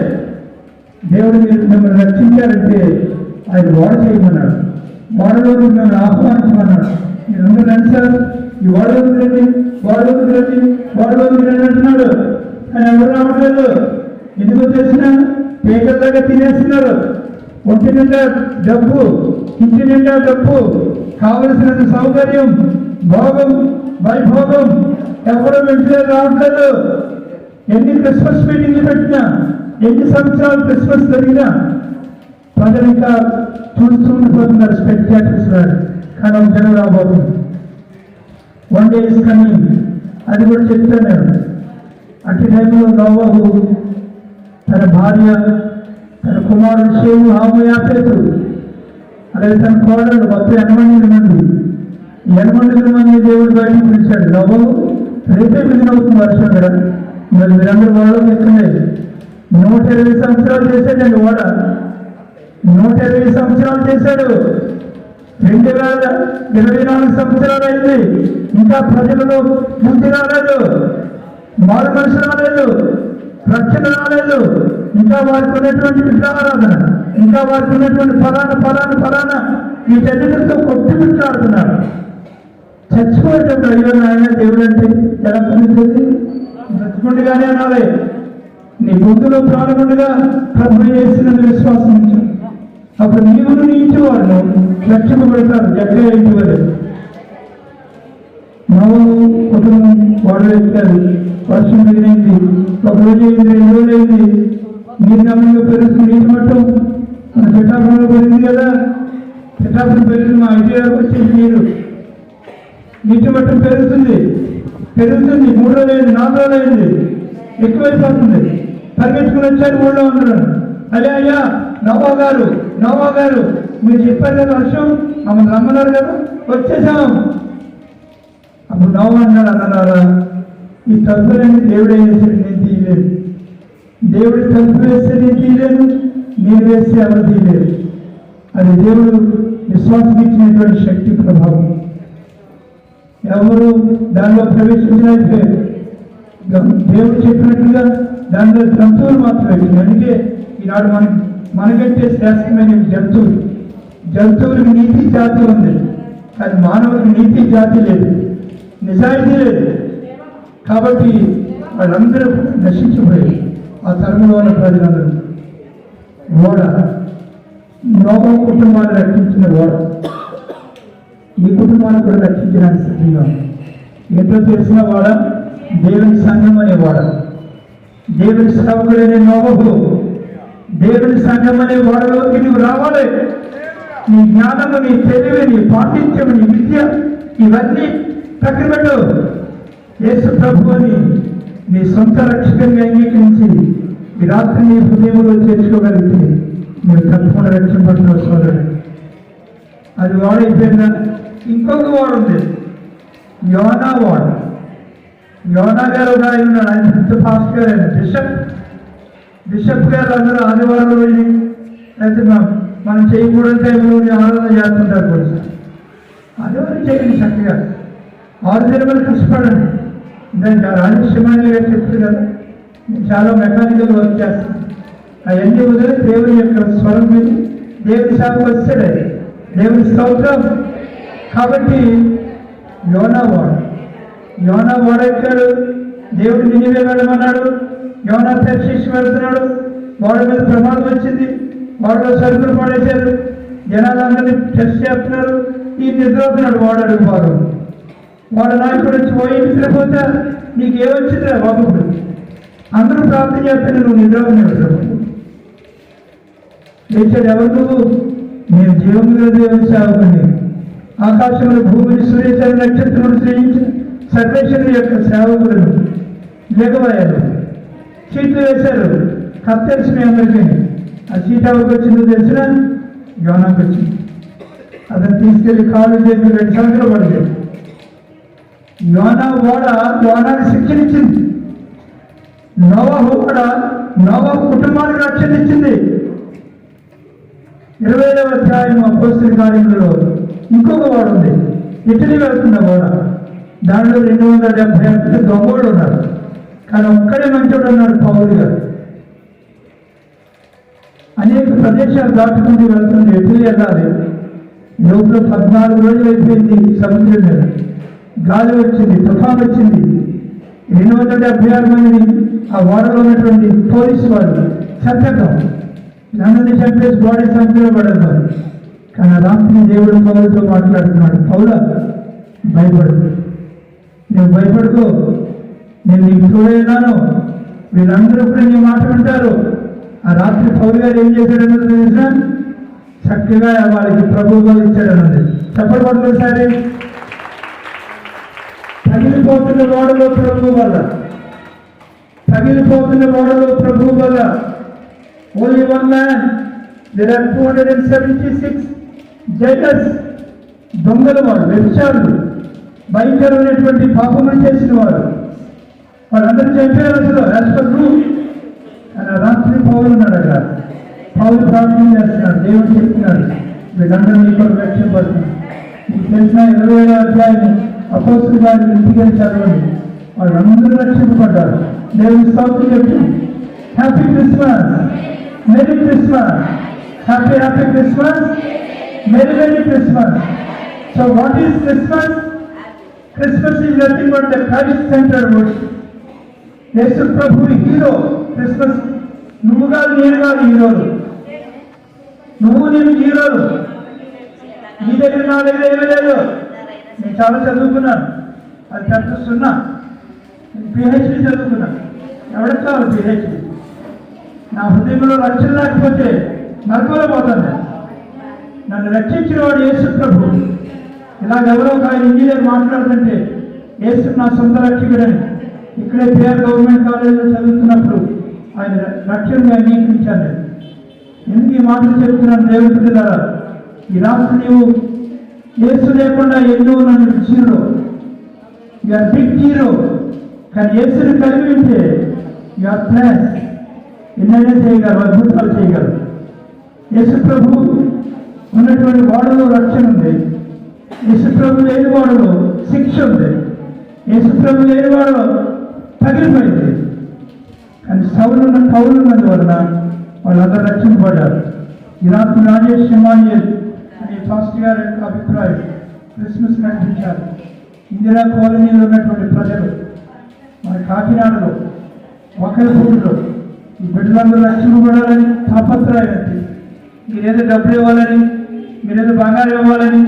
దేవుడు మీరు మిమ్మల్ని రక్షించారంటే ఆయన ఓడ చేయమన్నాడు. ఓడలో మిమ్మల్ని ఆహ్వానించమన్నాడు. మీరందరూ నడిచారు, ఈ ఓడలోకి రండి, ఓడలోకి రండి, ఓడలోకి రండి అంటున్నాడు. కానీ ఎవరు రావట్లేదు. ఎందుకో తెలిసిన పేకల్లాగా తినేస్తున్నారు. ఒంటి నిండా డబ్బు, ఇంటి నిండా డబ్బు, కావలసినంత సౌకర్యం, భోగం, వైభోగం, ఎవరు వెంటనే రావట్లేదు. ఎన్ని క్రిస్మస్ మీటింగ్లు పెట్టినా, ఎన్ని సంవత్సరాలు క్రిస్మస్ జరిగినా ప్రజలు ఇంకా చూస్తూ ఉండిపోతున్నారు. స్పెక్టాటర్స్ లాగా. కానీ ఒక జనం రాబోతుంది. 1 day is coming. అది కూడా చెప్తాను నేను. అట్టి టైంలో నోవహు తన భార్య, తన కుమారుడు షేము, హాము, యాఫెతు, అలాగే తన కోడలు మొత్తం 8 మంది. 8 మంది దేవుడు బయటకు పిలిచాడు. నోవహు రేపే మిగిలినవుతుంది వర్షం కదా, మరి మీరందరూ ఓడలోకి ఎక్కలేదు. 120 సంవత్సరాలు చేశాడండి ఓడ. 120 సంవత్సరాలు చేశాడు. 2024 సంవత్సరాలు అయింది. ఇంకా ప్రజలలో బుద్ధి రాలేదు, మారు మనిషి రాలేదు, రక్షణ రాలేదు. ఇంకా వారికి ఉన్నటువంటి విగ్రహారాధన, ఇంకా వారికి ఉన్నటువంటి ఫలానా వీటన్నిటితో కొట్టుమిట్లాడుతున్నారు. చచ్చిపోయేటప్పుడు అయ్యో నాయన దేవుడు అంటే ఎలా పనిచేది? బ్రతికుండగానే అనాలి. నీ బుద్ధిలో ప్రాణముండగా ప్రభు చేసినందు విశ్వాసం ఉంచు. అప్పుడు నీవును నీ ఇంటి వారు రక్షింపబడతారు. జగ్గ ఇంటి వారు నోవహు కుటుంబం వాడు ఎక్కారు. వర్షం మిగిలింది. 1 రోజు అయింది, 2 రోజులు అయింది. నీరు గమనంలో పెరుగుతుంది. నీటి మట్టం మన పిఠాపురంలో పెరిగింది కదా, పిఠాపురం పెరిగింది. మా ఇంటి వచ్చేది నీరు, నీటి మట్టం పెరుగుతుంది. పెరుగుతుంది. 3 రోజులైంది, 4 రోజులైంది, ఎక్కువైపోతుంది. పరిగెత్తుకుని వచ్చారు ఊళ్ళో ఉన్నారు. అయ్యా నోవా గారు మీరు చెప్పారు కదా వర్షం, మమ్మల్ని రమ్మన్నారు కదా, వచ్చేసాం. అప్పుడు నోవా అన్నారా, ఈ తప్పులని దేవుడే వేసాడు, నేను తీయలేదు. దేవుడు తప్పు వేస్తే నేను తీయలేను, నేను వేస్తే ఎవరు తీయలేదు. అది దేవుడు విశ్వాసం ఇచ్చినటువంటి శక్తి ప్రభావం. ఎవరు దానిలో ప్రవేశించలేకపోయారు. దేవుడు చెప్పినట్లుగా దానిలో జంతువులు మాత్రమే. అందుకే ఈనాడు మనకంటే శ్రేష్టమైన జంతువులకు నీతి జాతి ఉంది, కానీ మానవులకు నీతి జాతి లేదు, నిజాయితీ లేదు. కాబట్టి వాళ్ళందరూ నశించిపోయారు. ఆ తరంలో ఉన్న ప్రజలందరూ. ఓడ నోవా కుటుంబాన్ని రక్షించిన ఓడ ఈ కుటుంబాన్ని కూడా రక్షించడానికి సిద్ధంగా. ఎంతో తెలిసిన వాడ దేవుని సంఘం అనే వాడ, దేవుని సేవకుడైన నోవహు దేవుని సంఘం అనే వాడలోకి నువ్వు రావాలి. నీ జ్ఞానము, నీ తెలివి, నీ పాండిత్యము, నీ విద్య ఇవన్నీ పక్కన పెట్టు. యేసు ప్రభువుని నీ సొంత రక్షకంగా అంగీకరించి ఈ రాత్రి నీ హృదయంలో చేర్చుకోగలిగితే మీరు తప్పకుండా రక్షింపబడిన సోదరుడు. అది వాడైపోయిన ఇంకొక వాడు ఉంది, యోనా వాడు. యోనా గారు ఒక ఆయన ఉన్నాడు, ఆయన పెద్ద పాస్టర్ గారు, ఆయన బిషప్ గారు. అందరూ ఆదివారం వెళ్ళి అయితే మనం చేయకూడని టైంలో ఆరాధన చేస్తుంటారు. కూడా ఆదివారం చేయండి, చక్కగా 6 దినములు కష్టపడండి. దానికి రాజేశ్వరి గారు చెప్తారు కదా, నేను చాలా మెకానికల్ వర్క్ చేస్తాను. అవన్నీ వదిలి దేవుని యొక్క స్వరం మీద దేవుని సేవకు వచ్చాడు, దేవుని స్తోత్రం. కాబట్టి యోనా వాడెక్కాడు, దేవుడు నినివే వెళ్ళమన్నాడు. యోనా తర్షీషు వెళ్తున్నాడు, వాడ మీద ప్రమాదం వచ్చింది, వాడలో సరుకులు పడేశారు, జనాలందరినీ టెస్ట్ చేస్తున్నారు. ఈ నిద్రవుతున్నాడు వాడు అడుగువారు. వాడ నాయకుడు వచ్చి పోయి నిద్రపోతే నీకు ఏమొచ్చిందిరా బాబు, అందరూ ప్రార్థన చేస్తాను, నువ్వు నిద్రపోయినాడు. లేచాడు, ఎవరు నువ్వు? నేను జీవముల దేవుని సేవకుని, ఆకాశంలో భూమిని సూర్యచంద్ర నక్షత్రములు సృజించిన సర్వేశ్వరుని యొక్క సేవకులను. లేకపోయారు, చీట్లు వేశారు, కథ తెలుసు మీ అందరికీ. ఆ చీట ఎవరికి వచ్చిందో తెలిసిన యోనాకు వచ్చింది. అతను తీసుకెళ్లి కాళ్ళు చేసి 2 సంవత్సరాలు పడలేదు. యోనాని శిక్షణించింది. నోవహు కూడా నోవహు కుటుంబానికి రక్షణ ఇచ్చింది. 20వ అధ్యాయం అపోస్తల కార్యములలో ఇంకొక వాడు ఉంది, ఇటలీ వెళ్తున్న వాడ. దానిలో 278 దొంగోడు ఉన్నారు, కానీ ఒక్కడే మంచోడు ఉన్నాడు, పౌలు గారు. అనేక ప్రదేశాలు దాటుకుంటూ వెళ్తుంది, ఇటలీ వెళ్ళాలి. లోపల 14 రోజులు అయిపోయింది సముద్రం మీద. గాలి వచ్చింది, తుఫాన్ వచ్చింది. 276 మందిని ఆ ఓడలో ఉన్నటువంటి పోలీసు వాళ్ళు చంపడం, నన్ను చంపేసి బాడీ సంఖ్యలో పడతారు. కానీ రాత్రి దేవుడు పౌలతో మాట్లాడుతున్నాడు, పౌలా భయపడు, నువ్వు భయపడుకో, నేను నీకు తోడైనాను, వీళ్ళందరూ కూడా నీ మాట వింటారు. ఆ రాత్రి పౌలు గారు ఏం చేశాడన్నది తెలిసిన, చక్కగా వాళ్ళకి ప్రభువుగా ఇచ్చాడన్నది. చెప్పబడుతుంది సరే. తగిలిపోతున్న ఓడలో ప్రభు వల్ల only 1 man, there are 276 jailers. దొంగల వాడు, వ్యభిచారులు, భయంకరమైనటువంటి పాపములు చేసిన వారు, వాళ్ళందరూ చెప్పారు అసలు యాజ్ పర్ రూల్. కానీ రాత్రి పౌలు ఉన్నాడు అక్కడ. పౌలు ప్రార్థన చేస్తున్నాడు, దేవుడు చెప్తున్నాడు వీళ్ళందరూ నీ కొరకు రక్షింపబడుతున్నారు. మీకు తెలిసిన 20వ అధ్యాయం అపోస్తలుల కార్యాలు ఇంటికి చదవండి, వాళ్ళందరూ రక్షింపబడ్డారు. దేవుని స్తోత్రం చెప్పి happy Christmas, merry Christmas, happy Christmas, merry Christmas. So what is Christmas? Christmas is nothing but the Christ-centered worship. Yesu ప్రభు హీరో. క్రిస్మస్ నువ్వు కాదు, నేను కాదు హీరోలు, నువ్వు నేను హీరోలు. నీ దగ్గర నా దగ్గర ఏమీ లేదు. నేను చాలా చదువుకున్నాను, అది చదువుతున్నా, పిహెచ్డి చదువుకున్నాను. ఎవరికి కావాలి పిహెచ్డి? నా హృదయంలో రక్షణ లేకపోతే నరకంలో పోతాను. నన్ను రక్షించిన వాడు యేసు ప్రభు. ఇలాగెవరో ఒక ఆయన ఇంజనీర్ మాట్లాడుతుంటే యేసు నా సొంత రక్షకుడని ఇక్కడే పేరు గవర్నమెంట్ కాలేజీలో చదువుతున్నప్పుడు ఆయన రక్షణగా అంగీకరించాను. ఎందుకు ఈ మాటలు చెప్తున్నాను దేవుడి బిడ్డలారా? ఈ రాత్రి నీవు యేసు లేకుండా ఎన్నో నన్ను జీరో, యూఆర్ బిగ్ జీరో. కానీ యేసుని కలిగి ఉంటే యూఆర్ ప్లస్, ఎన్నైనా చేయగలరు, అద్భుతాలు చేయగలరు. యేసు ప్రభు ఉన్నటువంటి వాడలో రక్షణ ఉంది, యేసు ప్రభు లేని వాడలో శిక్ష ఉంది, యేసు ప్రభు లేని వాడలో తగిలిపోయింది. కానీ పౌరులున్నందువలన వాళ్ళందరూ రక్షింపబడ్డారు. ఈ రాత్రి రాజేష్ ఇమాన్యుయల్ అనే ఫాస్ట్ గారి యొక్క అభిప్రాయం క్రిస్మస్ నడిపించారు. ఇందిరా కాలనీలో ఉన్నటువంటి ప్రజలు మన కాకినాడలో ఒకరిపూడిలో ఈ బిడ్డలందరూ రక్షింపబడాలని తాపత్రయం. మీరేదో డబ్బులు ఇవ్వాలని, మీరేదో బంగారం ఇవ్వాలని,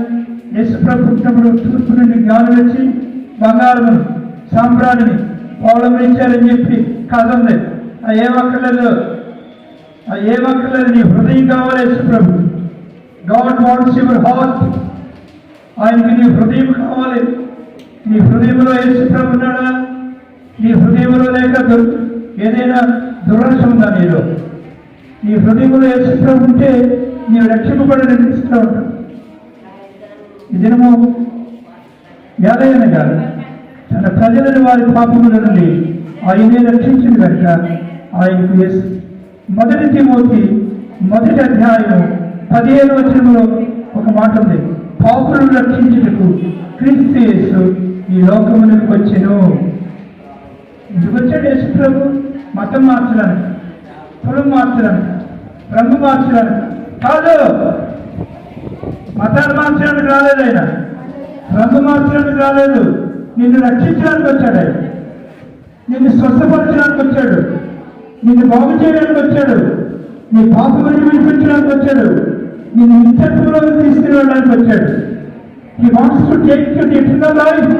యేసు ప్రభు పుట్టినప్పుడు తూర్పు నుండి జ్ఞానం వచ్చి బంగారమును సాంబ్రాణిని పౌళం ఇచ్చారని చెప్పి కాదండి. ఏమక్కర్లేదు, ఏమక్కర్లేదు. నీ హృదయం కావాలి యేసు ప్రభు. God wants your heart. ఆయనకి నీ హృదయం కావాలి. నీ హృదయంలో యేసు ప్రభు ఉన్నాడా? నీ హృదయంలో లేక ఏదైనా దురశ ఉందా నీలో? నీ హృదయంలో యేసు ప్రభు ఉంటే నీవు రక్షింపబడి నిర్మిస్తూ ఉంటావు. ఈ దినము యాదయ్యనగా తన ప్రజలను వారి పాపముల నుండి ఆయనే రక్షించింది కనుక ఆయనకు యేసు. 1 తిమోతి 1వ అధ్యాయం 15వ వచనంలో ఒక మాట ఉంది, పాపులను రక్షించుటకు క్రీస్తు యేసు ఈ లోకములకు వచ్చెను. ఎందుకు వచ్చాడు యేసు ప్రభు? మతం మార్చడానికి, కులం మార్చడానికి, రంగు మార్చడానికి కాదు. మతాలు మార్చడానికి రాలేదు ఆయన, రంగు మార్చడానికి రాలేదు. నిన్ను రక్షించడానికి వచ్చాడు ఆయన, నిన్ను స్వస్థపరచడానికి వచ్చాడు, నిన్ను బాగు చేయడానికి వచ్చాడు, నీ పాపములను విడిపించడానికి వచ్చాడు, నిన్ను నిత్యత్వంలోకి తీసుకురావడానికి వచ్చాడు. He wants to take you to eternal life.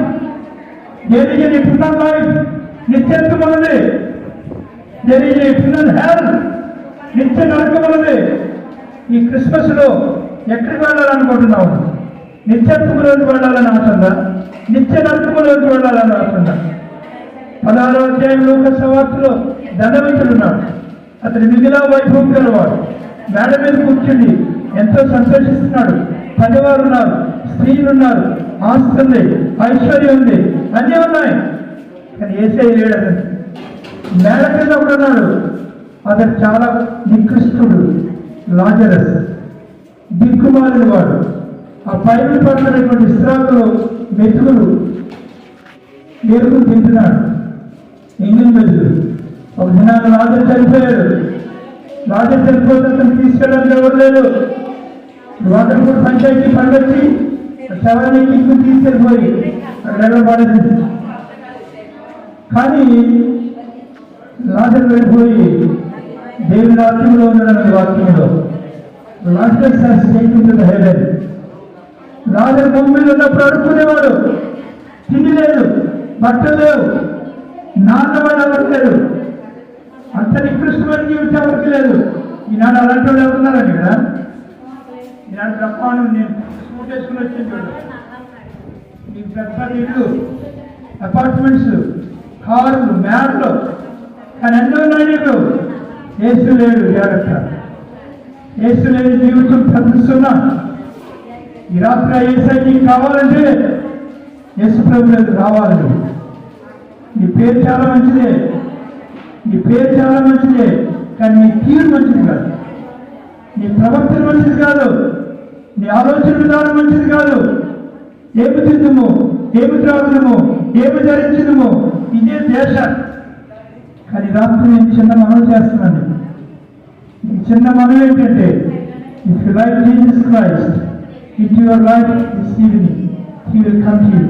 There is an eternal life. నిత్యత్వం ఉన్నది. There is an eternal hell. నిత్య నరకం ఉన్నది. ఈ క్రిస్మస్ లో ఎక్కడికి వెళ్ళాలనుకుంటున్నావు? నిత్యత్వంలోకి వెళ్ళాలని ఆశ ఉందా? నిత్య నరకములోకి వెళ్ళాలని ఆశ ఉందా? 16వ అధ్యాయం లూకా సువార్తలో ధనవంతుడున్నాడు. అతని మిగిలిన వైభవం గలవాడు. మేడ మీద కూర్చుండి ఎంతో సంతోషిస్తున్నాడు. పనివారు ఉన్నారు, స్త్రీలు ఉన్నారు, ఆస్తి ఉంది, ఐశ్వర్యం ఉంది, అన్నీ ఉన్నాయి. కానీ యేసయ్య లేడు. అతను మేడ మీద ఒకడున్నాడు. అతను చాలా నికృష్టుడు, లాజరస్, దిక్కుమాలిన వాడు. ఆ పైన పడుతున్నటువంటి ఇస్రాకులు మెతుకులు ఎరుకులు తింటున్నాడు. ఇంజిన్ మెతుకులు. ఒక దినాన్ని లాజర్ చనిపోయాడు. లాజర్ చనిపోతే అతను తీసుకెళ్ళడానికి ఎవరు లేదు. వాటర్ కూడా పంచాయతీ పండొచ్చి శవాన్ని తీసుకుని తీసుకెళ్ళిపోయి అక్కడ పడేసింది. కానీ లాజర్ వెళ్ళిపోయి దేవుని రాత్రిలో ఉండడం వాక్యంలో లాజర్ స్టేట్ హెవెన్. లాజర్ భూమిలో ఉన్నప్పుడు అడుక్కునేవాడు. తిండి లేదు, బట్టలు లేవు, నాన్నవాడు ఎవరు లేరు. అంత నికృష్టమైన జీవితం ఎవరికి లేదు. ఈనాడు అలాంటి వాళ్ళు ఎవరున్నారండి కదా? ఈనాడు బ్రహ్మాండం. నేను స్కూట్ వేసుకుని వచ్చింది చూడు, మీకు పెద్ద ఇల్లు, అపార్ట్మెంట్స్, కార్లు, మేడలు, కానీ ఎన్నో ఉన్నాయి నీకు. యేసు లేడు. జాగ్రత్త. యేసు లేని జీవితం ప్రదర్శన. ఈ రాత్రి యేసయ్య నీకు కావాలంటే యేసు ప్రభువులకు రావాలి. నీ పేరు చాలా మంచిదే, నీ పేరు చాలా మంచిదే, కానీ నీ తీరు మంచిది కాదు, నీ ప్రవర్తన మంచిది కాదు, నీ ఆలోచన విధానం మంచిది కాదు. ఏమి తిందుము, ఏమి త్రాగుదము, ఏమి ధరించదుము, ఇదే దేశ. కానీ రాత్రి నేను చిన్న మనవి చేస్తున్నాను. ఈ చిన్న మనవి ఏంటంటే, if you like Jesus Christ in your life this evening, he will come to you.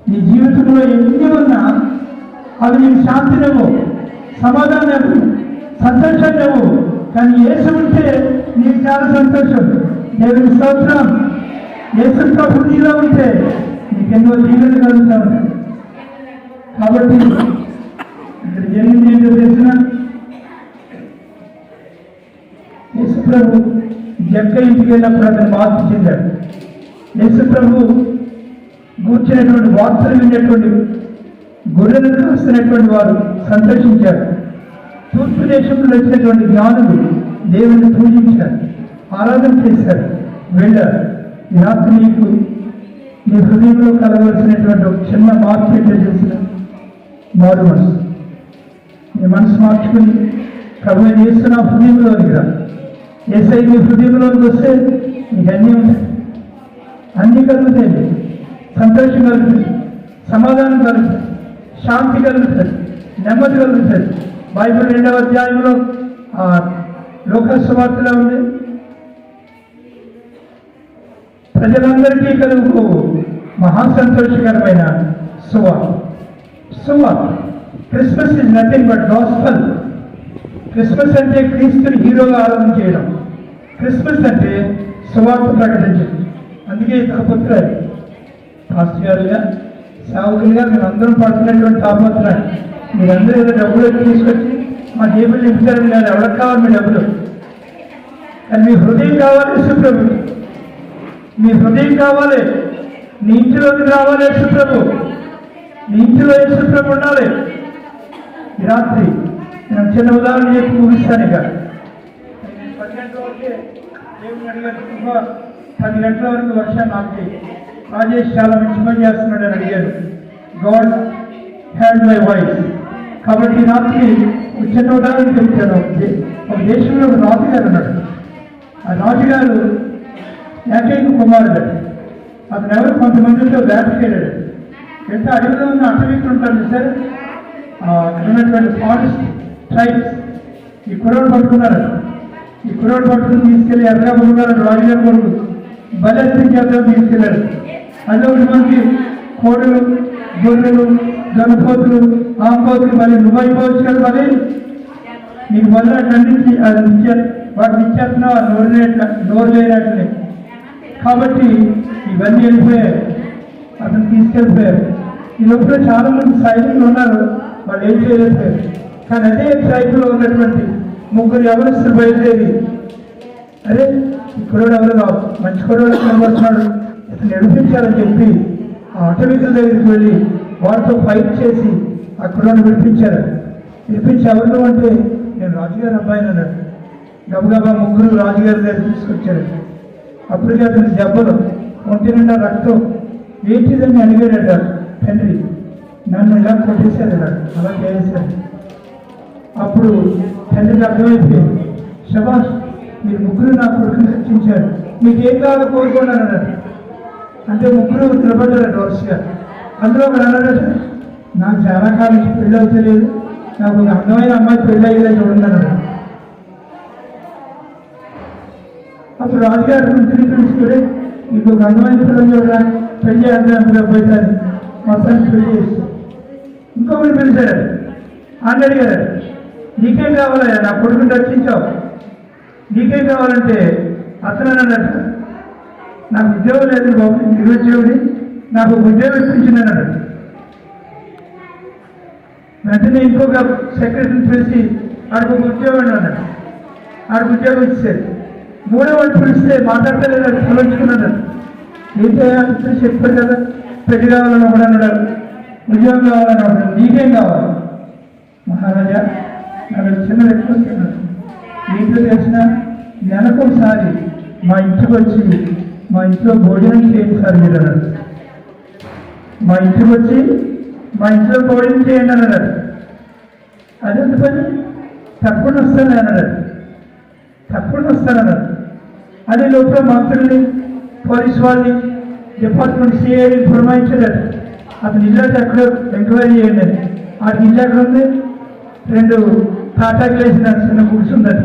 నీ జీవితంలో ఎన్ని ఉన్నా అవి నీకు శాంతినేమో, సమాధానం, సంతోషాన్నేమో. కానీ యేసు ఉంటే నీకు చాలా సంతోషం. దేవుని స్తోత్రం. యేసు ప్రభు నీలో ఉంటే నీకెన్నో జీవన కలుగుతా ఉంటాయి. కాబట్టి ఇక్కడ జరిగింది ఏంటో తెలిసిన, యేసు ప్రభు జక్క ఇంటికి వెళ్ళినప్పుడు అతను మార్పు చెందాడు. యేసు ప్రభు కూర్చున్నటువంటి వార్తలు విన్నటువంటి గొర్రెలను కాస్తున్నటువంటి వారు సంతోషించారు. తూర్పు దేశంలో వచ్చినటువంటి జ్ఞానులు దేవుని పూజించారు, ఆరాధన చేశారు, వెళ్ళారు. ఈ రాత్రి నీకు నీ హృదయంలో కలగవలసినటువంటి ఒక చిన్న మార్పు ఏంటో చేసిన మారు మనసు. నీ మనసు మార్చుకుని ప్రభు చేస్తున్న హృదయంలోనికి రా. ఏసై నీ హృదయంలోనికి వస్తే నీకు అన్నీ ఉంటాయి, అన్నీ కలుగుతాయి. సంతోషం కలుగుతుంది, సమాధానం కలుగుతుంది, శాంతి కలుగుతుంది, నెమ్మది కలుగుతుంది. బైబిల్ 2వ అధ్యాయంలో లోకస్వార్తలో ఉంది, ప్రజలందరికీ కలుగు మహాసంతోషకరమైన సువార్త. Christmas is nothing but gospel. Christmas అంటే క్రీస్తుని హీరోగా ఆరాధన చేయడం. క్రిస్మస్ అంటే సువార్త ప్రకటించడం. అందుకే తాపత్రయం పాస్టర్ గారుగా సేవకులుగా మేము అందరం పడుతున్నటువంటి తాపత్రయం. మీరందరూ ఏదో డబ్బులు తీసుకొచ్చి మా జేబులు నింపుతారని కాదు, ఎవరికి కావాలి మీ డబ్బులు? కానీ మీ హృదయం కావాలి యేసుప్రభు, మీ హృదయం కావాలి. నీ ఇంటిలోకి రావాలి యేసుప్రభు, నీ ఇంటిలో యేసుప్రభు ఉండాలి. ఈ రాత్రి నేను చిన్న ఉదాహరణ చెప్పి ముగిస్తాను. ఇక 10 గంటల వరకే దేవుని అడిగారు, 10 గంటల వరకు వర్షం నాకు రాజేష్ చాలా మంచి పని చేస్తున్నాడు అని అడిగారు. God had my voice. కాబట్టి ఈ రాత్రి చిన్న ఉదాహరణ చెప్తాను. ఒక దేశంలో ఒక రాజుగారు ఉన్నాడు. ఆ రాజుగారు ఏకైక కుమారుడు. అతను ఎవరు కొంతమందితో వేటకెళ్ళాడు. ఎంత అడవిలో ఉన్న అటవీకులు ఉంటారు సార్, ఉన్నటువంటి ఫారెస్ట్ ట్రైబ్స్. ఈ కుర్రోడు పట్టుకున్నారు. ఈ కుర్రోడు పట్టుకుని తీసుకెళ్ళి ఎర్రగా పట్టుకున్నారు. రాజుగారు కొడుకు బలెత్తి చేద్దాం తీసుకెళ్ళారు. అదే ఒకటి మంది కోడలు, గొర్రెలు, గణపోతులు, ఆంపోతులు, మళ్ళీ నువ్వు అయిపోవచ్చు కదా, మళ్ళీ నీకు వల్ల ఖండించి అది వాటిని ఇచ్చేస్తున్నావు, నోరు లేనట్లే. కాబట్టి ఇవన్నీ వెళ్ళిపోయారు, అతను తీసుకెళ్ళిపోయారు. ఈ లోపల చాలా మంది సైనికులు ఉన్నారు, వాళ్ళు ఏం చేయలేకపోయారు. కానీ అదే ట్రైబ్లో ఉన్నటువంటి 3 ఎవరిస్తారు బయలుదేరి, అరే ఈ కుర్రోడు ఎవరు రావు, మంచి కుర్రోడు కనబడుతున్నాడు, ఇతను నడిపించాలని చెప్పి ఆ అటవికుల దగ్గరికి వెళ్ళి వారితో ఫైట్ చేసి ఆ కుర్రోడిని విడిపించారు. విడిపించి ఎవరు అంటే నేను రాజుగారి అబ్బాయిని అన్నాడు. గబగబా 3 రాజుగారి దగ్గర తీసుకొచ్చారు. అప్పటికే అతని దెబ్బలు, ఒంటి నిండా రక్తం. ఏంటిదని అడిగాడట తండ్రి. నన్ను ఇలా కొట్టేశారు అన్నాడు, అలా చేశారు. అప్పుడు తండ్రికి అర్థమైపోయింది, శబాష్ మీరు 3 నా కొడుకుని రక్షించారు, మీకేం కావాలో కోరుకున్నాను అన్నాడు. అంటే 3 నిలబడ్డారట వరుసగా. అందులో ఒకడు అన్నాడట, నాకు చాలా కాలం నుంచి పెళ్ళి అవుతలేదు, నాకు ఒక అందమైన అమ్మాయి పెళ్ళి అయ్యేలా చూడండి అన్నాడు. అప్పుడు రాజుగారు మంత్రిని పిలుచుకుని ఇంకొక అందమైన పిల్లలు చూడరా, పెళ్లి చేద్దాం అబ్బాయితారు, మొత్తానికి పెళ్లి చేస్తాం. ఇంకొకటి పిలిచాడు, ఆయన అడిగారు, నీకేం కావాలయ్యా, నా కొడుకుని రక్షించావు, నీకేం కావాలంటే అతను అన్నట్టు నాకు ఉద్యోగం లేదు బాబు, నిరుద్యోగిని, నాకు ఉద్యోగం ఇప్పించింది అన్నాడు. వెంటనే ఇంకొక సెక్రటరీని పిలిచి ఆడికి ఒక ఉద్యోగం అన్నాడు. ఆడికి ఉద్యోగం ఇచ్చేది. 3వ వాడు పిలిస్తే మాట్లాడతలేదు, అది తొలగించుకున్నాడు. ఏంటంటే చెప్పాడు కదా, పెళ్లి కావాలని ఒకడు అన్నాడు, ఉద్యోగం కావాలని ఒకడు, నీకేం కావాలి? మహారాజా నాకు చిన్న రిక్వెస్ట్ అన్నాడు, నీకు తెలిసిన నెలకొకసారి మా ఇంటికి వచ్చి మా ఇంట్లో భోజనం చేయండి సార్ మీరు అన్నాడు. మా ఇంటికి వచ్చి మా ఇంట్లో భోజనం చేయండి అన్నాడు. అదెంత పని, తప్పకుండా వస్తాను అన్నాడు. తప్పకుండా వస్తానన్నాడు. అదే లోపల మంత్రుల్ని, పోలీసు వాళ్ళని, డిపార్ట్మెంట్ సిఐని పురమాయించాడు. అతను ఇల్లు ఎక్కడ ఎంక్వైరీ చేయండి అని. ఆ ఇల్లు ఎక్కడ ఉంది, 2 తాటాకులు వేసిన చిన్న కూర్చుందని.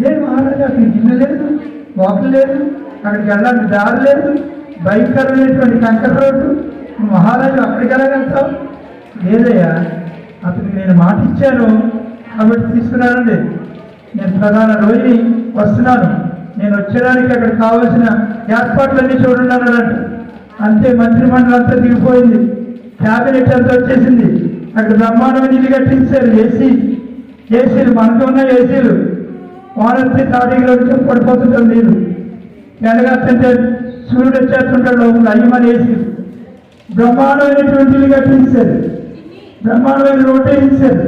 లేదు మహారాజా, అక్కడికి ఇల్లు లేదు, వాకులు లేదు, అక్కడికి వెళ్ళాలి దారి లేదు, భయంకరమైనటువంటి కంకర రోడ్డు, మహారాజు అక్కడికి వెళ్ళగలుగుతావు? లేదయ్యా, అతనికి నేను మాట ఇచ్చాను కాబట్టి తీసుకున్నానండి. నేను ప్రధాన రోజుని వస్తున్నాను, నేను వచ్చేదానికి అక్కడ కావాల్సిన ఏర్పాట్లన్నీ చూడండి అన్నాడు. అంతే, మంత్రిమండలి అంతా దిగిపోయింది, క్యాబినెట్ అంతా వచ్చేసింది. అక్కడ బ్రహ్మాండమైన ఇల్లు కట్టించారు, ఏసీలు మనకు ఉన్న ఏసీలు, వానొచ్చి తాడీలో పడిపోతుంటాం నీళ్ళు, ఎండగంటే సూర్యుడు వచ్చేస్తుంటాడు లోపల, అయ్యమని ఏసీలు. బ్రహ్మాండమైనటువంటి ఇల్లు కట్టించారు, బ్రహ్మాండమైన రోడ్డే ఇచ్చారు.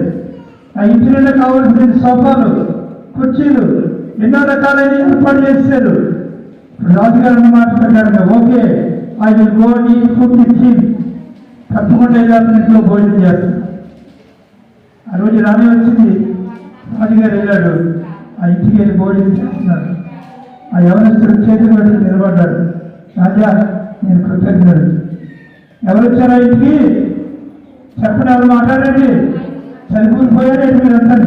ఆ ఇంటిలో కావాల్సిన సోఫాలు, కుర్చీలు ఎన్నో రకాలైన ఏర్పాటు చేశారు. రాజుగారు అన్నమాట ప్రకారంగా okay, I will go and eat food with him. తప్పకుండా వెళ్ళాలని ఇంట్లో భోజనం చేస్తాను. ఆ రోజు రానే వచ్చింది. రాజుగారు వెళ్ళాడు, ఆ ఇంటికి వెళ్ళి భోజనం చేస్తున్నాడు. ఆ యవనస్తుడు చేతులు పెట్టి నిలబడ్డాడు. రాజా, నేను కృతజ్ఞుడు. ఎవరు వచ్చారా ఇంటికి చెప్పండి, ఎవరు మాట్లాడండి. చనిపోయిపోయారండి మీరంతా.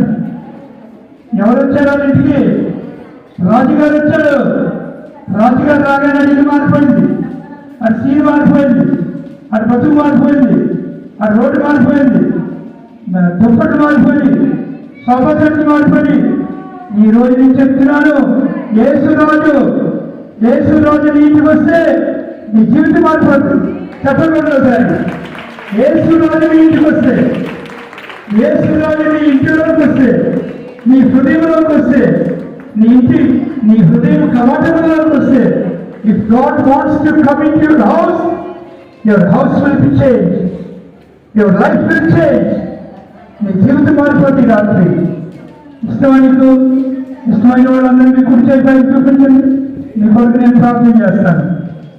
ఎవరు వచ్చారా ఇంటికి? రాజుగారు వచ్చాడు. రాజుగారు రాగానే ఇల్లు మారిపోయింది, అది సీన్ మారిపోయింది, అది బతుకు మారిపోయింది, అది రోడ్డు మారిపోయింది, దుప్పట్లు మారిపోయింది, సోఫా సెట్లు మారిపోయి. ఈ రోజు నేను చెప్తున్నాను, యేసురాజు నీ ఇంటికి వస్తే నీ జీవితం మారిపోతుంది. చెప్పకుండా సార్, యేసురాజు నీ ఇంటికి వస్తే, యేసురాజు నీ ఇంటిలోకి వస్తే, నీ హృదయంలోకి వస్తే, నీ హృదయం కవాటంలోకి వస్తే, if God wants to come in your house will be change, your life will change. నీ జీవితం మారిపోతుంది. రాత్రి ఇష్టమైన వాళ్ళందరినీ కుర్చీ పైకి చూపించండి. మీ కొరకు నేను ప్రార్థన చేస్తాను.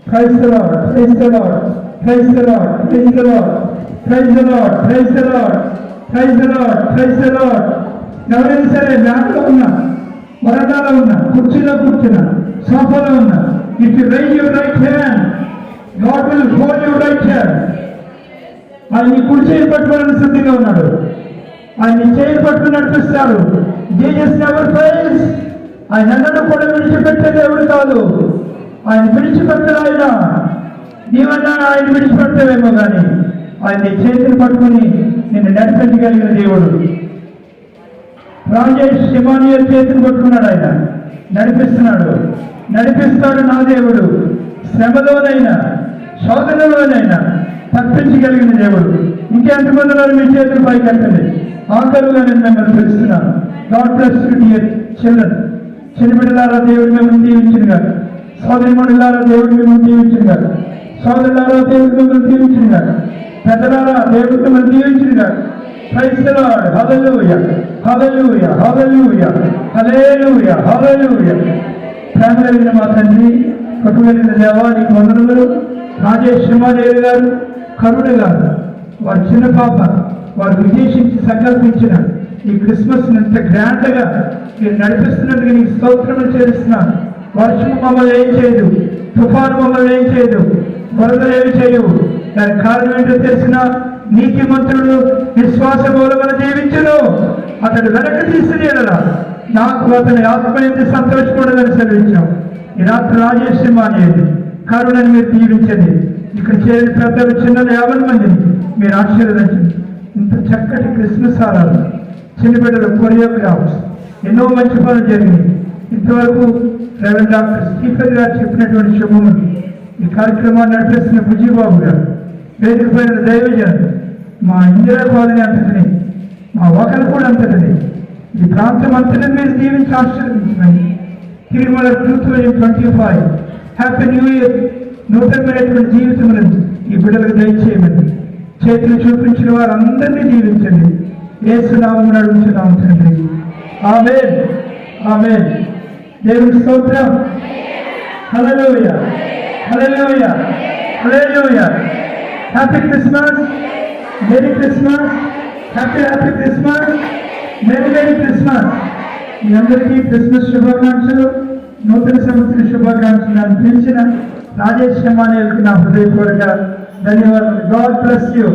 Praise the Lord, praise the Lord, praise the Lord, praise the Lord, praise the Lord, praise the Lord, praise the Lord, praise the Lord. ఎవరైనా సరే మ్యాట్లో ఉన్నా, వరండాలో ఉన్నా, కుర్చీలో కూర్చున్నా, సోఫాలో ఉన్నా, if you rise your right hand, God will hold your right hand. ఆయన ఈ కుర్చీని పట్టుకోవాలని సిద్ధంగా ఉన్నాడు. ఆయన చేయి పట్టుకుని నడిపిస్తాడు. Jesus never fails. ఆయన అన్నను కూడా విడిచిపెట్టే దేవుడు కాదు. ఆయన విడిచిపెట్టడు. నీవన్నా ఆయన విడిచిపెట్టవేమో కానీ ఆయన చేతిని పట్టుకుని నిన్ను నడిపించగలిగిన దేవుడు. రాజేష్ ఇమానియల్ చేతిని పట్టుకున్నాడు. ఆయన నడిపిస్తాడు నా దేవుడు. శ్రమలోనైనా శోధనలోనైనా తప్పించగలిగిన దేవుడు. ఇంకెంతమంది ఉన్నారు? మీ చేతులు పైకెట్టండి. ఆఖరుగా నేను మిమ్మల్ని పిలుస్తున్నాను. God bless you dear children. చిన్నబిడ్డలారా దేవుడు మిమ్మల్ని దీవించునుగాక. సోదరిమణులారా దేవుడు మిమ్మల్ని దీవించునుగాక. సోదరులారా దేవుడు మిమ్మల్ని దీవించునుగాక. పెద్దలారా దేవుడు మిమ్మల్ని దీవించునుగాక. Praise the lord. Hallelujah, hallelujah, hallelujah, hallelujah, hallelujah. ప్రేమ కలిగిన మా తండ్రి, కృప కలిగిన దేవా, నీకు వందనములు. రాజేష్ శ్రీమాదేవి గారు, కరుణ గారు, వారి చిన్న పాప, వారు విదేశించి సంకల్పించిన ఈ క్రిస్మస్ ఎంత గ్రాండ్గా మీరు నడిపిస్తున్నందుకు నీకు స్తోత్రములు చేస్తున్నాను. వర్షం మమ్మల్ని ఏం చేయదు, తుఫాను మమ్మల్ని ఏం చేయదు, వరదలు ఏమి చేయవు. దాని కారణం ఏంటో తెలిసిన నీతిమంతుడు విశ్వాస మూలమున జీవించును. అతడు వెనక్కి తీసుకునేలా నాకు అతని ఆత్మ ఎంత సంతోషపడదని సెలవించాం. ఈ రాత్రి రాజేష్ మానేది కరుణని మీరు దీవించండి. ఇక్కడ చేరిన పెద్దలు చిన్నలు 50 మందిని మీరు ఆశీర్వదించండి. ఇంత చక్కటి క్రిస్మస్ ఆరాధన, చిన్న బిడ్డల కొరియోగ్రాఫ్స్, ఎన్నో మంచి పనులు జరిగినాయి. ఇంతవరకు రెవరెండ్ డాక్టర్ స్టీఫెన్ గారు చెప్పినటువంటి శుభములు ఈ కార్యక్రమాన్ని నడిపిస్తున్న బుజ్జిబాబు గారు, వేదిక పైన దైవజనులు, మా ఇందిరా కాలనీ అంతటిని, మా ఒకరు కూడా అంతటిని, ఈ ప్రాంతం అంతటిని మీరు దీవించి ఆశీర్వదించండి. Tirumala 2025 happy new year. నూతనమైనటువంటి జీవితములను ఈ బిడ్డలకు దయచేయమని చేతులు చూపించిన వారందరినీ దీవించండి. యేసు నామమున అడుగుచున్నాము తండ్రి. ఆమేన్, ఆమేన్. దేవుని స్తోత్రం. Hallelujah, hallelujah, hallelujah. Happy Christmas, merry Christmas, happy Christmas, merry Christmas. మీ అందరికీ క్రిస్మస్ శుభాకాంక్షలు, నూతన సంవత్సర శుభాకాంక్షలు. అని పిలిచిన రాజేష్ మానేలకు నా హృదయపూర్వక ధన్యవాదాలు. God bless you.